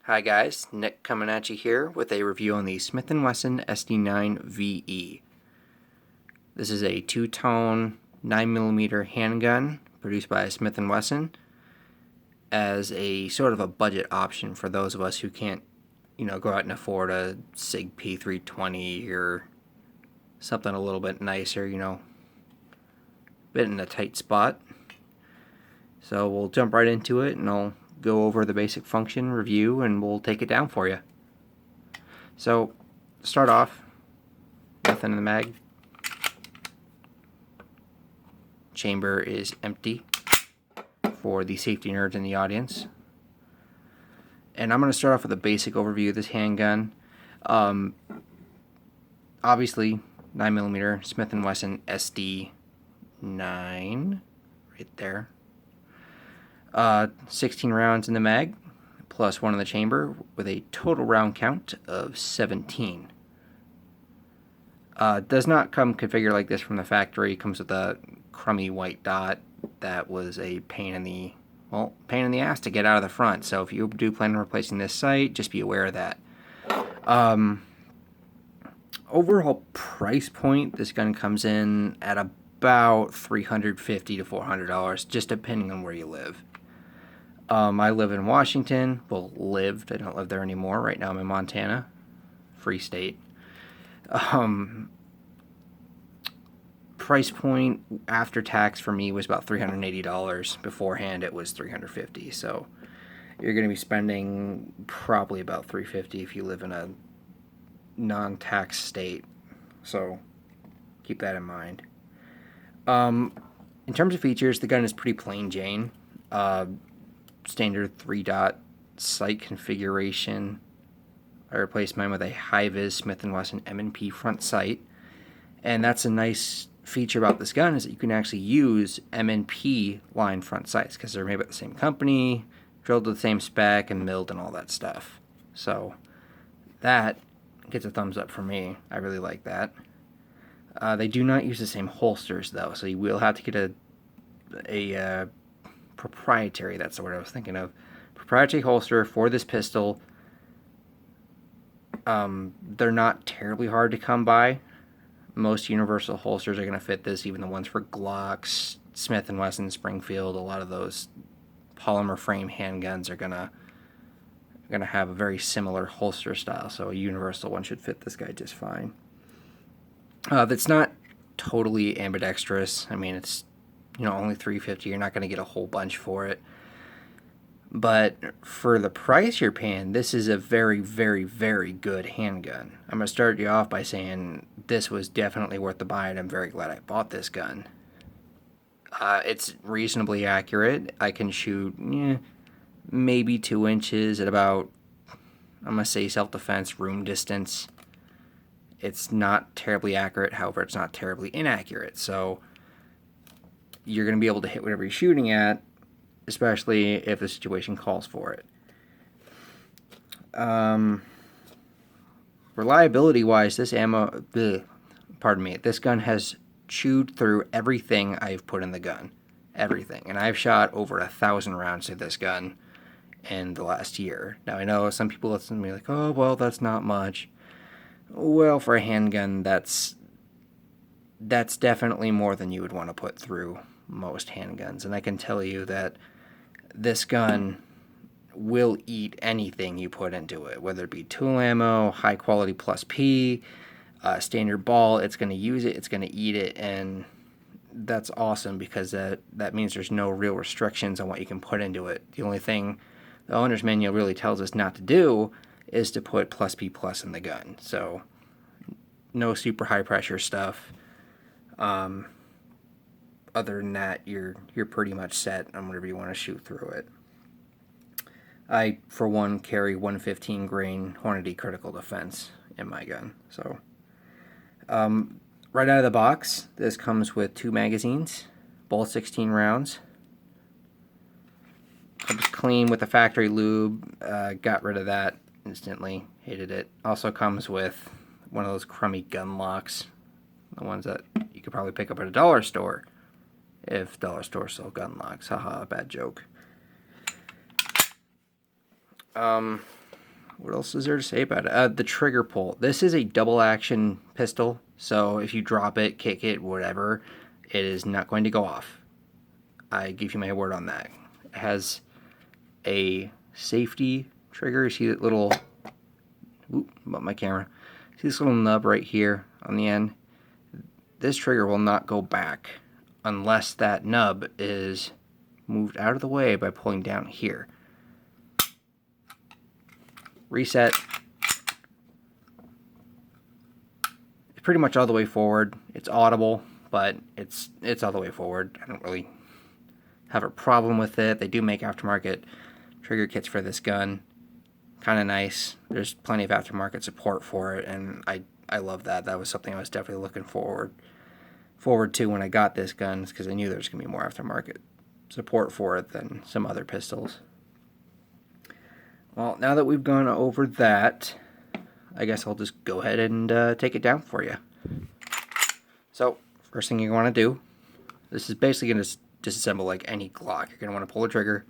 Hi guys, Nick coming at you here with a review on the Smith & Wesson SD9VE. This is a two-tone 9mm handgun produced by Smith & Wesson as a sort of a budget option for those of us who can't, go out and afford a SIG P320 or something a little bit nicer, bit in a tight spot. So we'll jump right into it and I'll go over the basic function review and we'll take it down for you. So start off, nothing in the mag. Chamber is empty for the safety nerds in the audience. And I'm going to start off with a basic overview of this handgun. Obviously 9mm Smith & Wesson SD9 right there. 16 rounds in the mag, plus 1 in the chamber, with a total round count of 17. Does not come configured like this from the factory. Comes with a crummy white dot that was a pain in the ass to get out of the front. So if you do plan on replacing this sight, just be aware of that. Overall price point, this gun comes in at about $350 to $400, just depending on where you live. I live in Washington. Well, lived. I don't live there anymore. Right now I'm in Montana. Free state. Price point after tax for me was about $380. Beforehand it was $350. So you're going to be spending probably about $350 if you live in a non-tax state. So keep that in mind. In terms of features, the gun is pretty plain Jane. Standard 3-dot sight configuration. I replaced mine with a high-vis Smith & Wesson M&P front sight, and that's a nice feature about this gun is that you can actually use M&P line front sights because they're made by the same company, drilled to the same spec, and milled and all that stuff. So that gets a thumbs up for me. I really like that. They do not use the same holsters though, so you will have to get a proprietary, that's the word I was thinking of, proprietary holster for this pistol. They're not terribly hard to come by. Most universal holsters are going to fit this, even the ones for Glocks, Smith & Wesson, Springfield. A lot of those polymer frame handguns are gonna have a very similar holster style, so a universal one should fit this guy just fine. That's not totally ambidextrous. I mean, it's only $350. You're not going to get a whole bunch for it. But for the price you're paying, this is a very, very, very good handgun. I'm going to start you off by saying this was definitely worth the buy, and I'm very glad I bought this gun. It's reasonably accurate. I can shoot maybe 2 inches at about, I'm going to say self-defense, room distance. It's not terribly accurate, however, it's not terribly inaccurate. So you're going to be able to hit whatever you're shooting at, especially if the situation calls for it. Reliability-wise, this gun has chewed through everything I've put in the gun. Everything. And I've shot over 1,000 rounds to this gun in the last year. Now, I know some people listen to me like, oh, well, that's not much. Well, for a handgun, that's definitely more than you would want to put through most handguns. And I can tell you that this gun will eat anything you put into it, whether it be tool ammo, high quality plus P, standard ball. It's going to use it, it's going to eat it, and that's awesome because that means there's no real restrictions on what you can put into it. The only thing the owner's manual really tells us not to do is to put plus P plus in the gun. So no super high pressure stuff. Other than that, you're pretty much set on whatever you want to shoot through it. I, for one, carry 115 grain Hornady Critical Defense in my gun. So, right out of the box, this comes with 2 magazines, both 16 rounds. Comes clean with the factory lube. Got rid of that instantly. Hated it. Also comes with one of those crummy gun locks, the ones that you could probably pick up at a dollar store. If dollar stores sell gun locks. Haha, bad joke. what else is there to say about it? The trigger pull. This is a double action pistol, so if you drop it, kick it, whatever, it is not going to go off. I give you my word on that. It has a safety trigger. You see that little, about my camera. See this little nub right here on the end? This trigger will not go back unless that nub is moved out of the way by pulling down here. Reset. It's pretty much all the way forward. It's audible, but it's all the way forward. I don't really have a problem with it. They do make aftermarket trigger kits for this gun. Kind of nice. There's plenty of aftermarket support for it, and I love that. That was something I was definitely looking forward to when I got this gun, because I knew there was going to be more aftermarket support for it than some other pistols. Well, now that we've gone over that, I guess I'll just go ahead and take it down for you. So, first thing you're going to do, this is basically going to disassemble like any Glock. You're going to want to pull the trigger.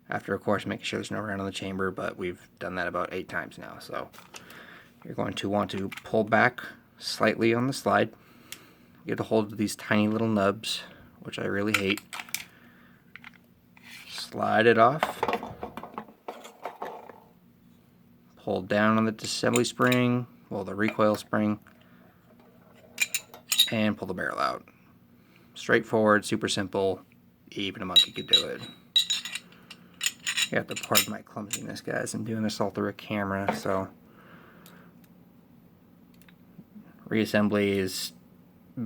After, of course, making sure there's no round in the chamber, but we've done that about 8 times now. So, you're going to want to pull back slightly on the slide. Get a hold of these tiny little nubs, which I really hate. Slide it off. Pull down on the disassembly spring, well, the recoil spring, and pull the barrel out. Straightforward, super simple, even a monkey could do it. You have to pardon my clumsiness, guys. I'm doing this all through a camera, so reassembly is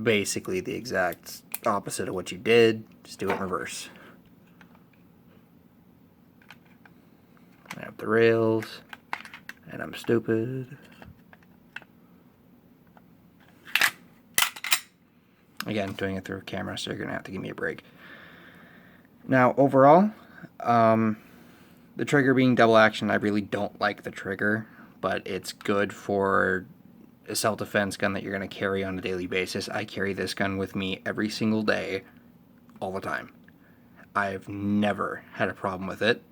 basically the exact opposite of what you did. Just do it in reverse. I have the rails, and I'm stupid. Again, doing it through a camera, so you're going to have to give me a break. Now, overall, the trigger being double action, I really don't like the trigger, but it's good for a self-defense gun that you're going to carry on a daily basis. I carry this gun with me every single day, all the time. I've never had a problem with it.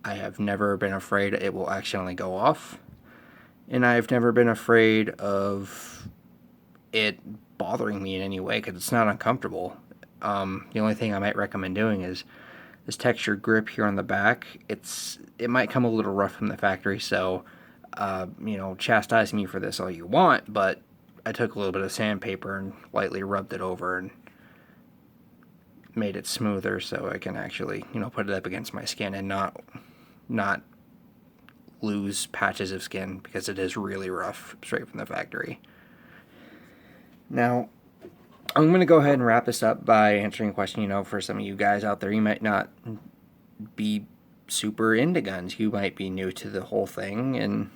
I have never been afraid it will accidentally go off, and I've never been afraid of it bothering me in any way, because it's not uncomfortable. The only thing I might recommend doing is this textured grip here on the back. It might come a little rough from the factory, so chastise me for this all you want, but I took a little bit of sandpaper and lightly rubbed it over and made it smoother so I can actually put it up against my skin and not lose patches of skin, because it is really rough straight from the factory. Now, I'm going to go ahead and wrap this up by answering a question. For some of you guys out there, you might not be super into guns. You might be new to the whole thing, and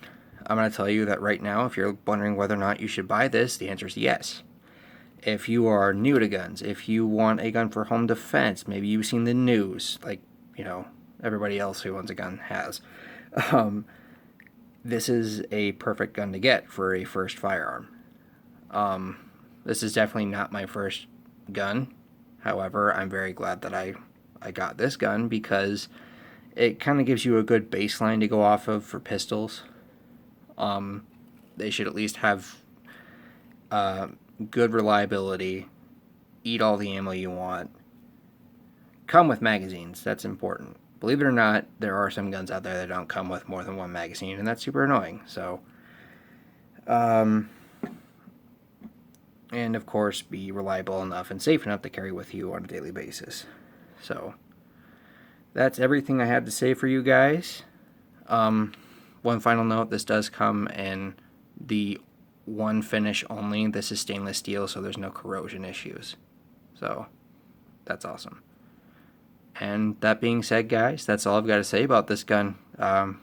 I'm going to tell you that right now, if you're wondering whether or not you should buy this, the answer is yes. If you are new to guns, if you want a gun for home defense, maybe you've seen the news, like, everybody else who owns a gun has. This is a perfect gun to get for a first firearm. This is definitely not my first gun. However, I'm very glad that I got this gun, because it kind of gives you a good baseline to go off of for pistols. They should at least have good reliability, eat all the ammo you want, come with magazines. That's important. Believe it or not, there are some guns out there that don't come with more than one magazine, and that's super annoying. So, and of course, be reliable enough and safe enough to carry with you on a daily basis. So, that's everything I had to say for you guys. One final note, this does come in the one finish only. This is stainless steel, so there's no corrosion issues. So, that's awesome. And that being said, guys, that's all I've got to say about this gun.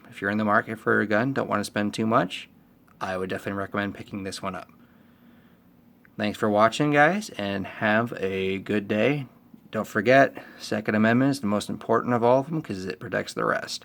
If you're in the market for a gun, don't want to spend too much, I would definitely recommend picking this one up. Thanks for watching, guys, and have a good day. Don't forget, Second Amendment is the most important of all of them, because it protects the rest.